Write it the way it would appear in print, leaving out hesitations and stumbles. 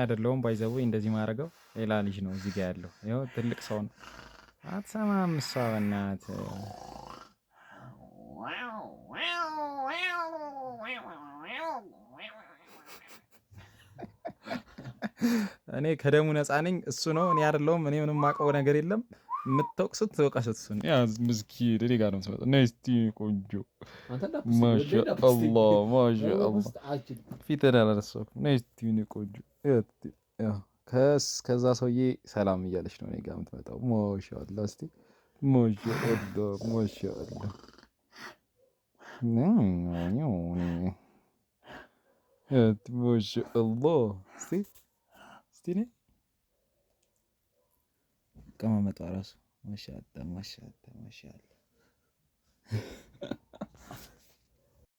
አይደለሁም ባይዘው እንደዚህ ማድረገው ሌላ ልጅ ነው እዚህ ጋር ያለው ይኸው ትልቅ ሰው ነው አትሰማም እሷ በእናትህ እኔ ከደሙ ነፃ ነኝ እሱ ነው እኔ አይደለሁም እኔ ምንም የማውቀው ነገር የለም የምትወቅሱት ተወቃሹት እሱን ያ ምስኪን እኔ ጋር ነው የምትመጣው ነይ እስቲ ቆንጆ ማሻአላህ ማሻአላህ ፊትህን አላነሳሁም ነይ እስቲ እኔ ቆንጆ ከዛ ሰውዬ ሰላም እያለች ነው እኔ ጋር የምትመጣው ማሻአላህ እስቲ ማሻአላህ ማሻአላህ ማሻአላህ እስቲ ነይ ቀማመጧ ራሱ ማሻአላህ ማሻአላህ ማሻአላህ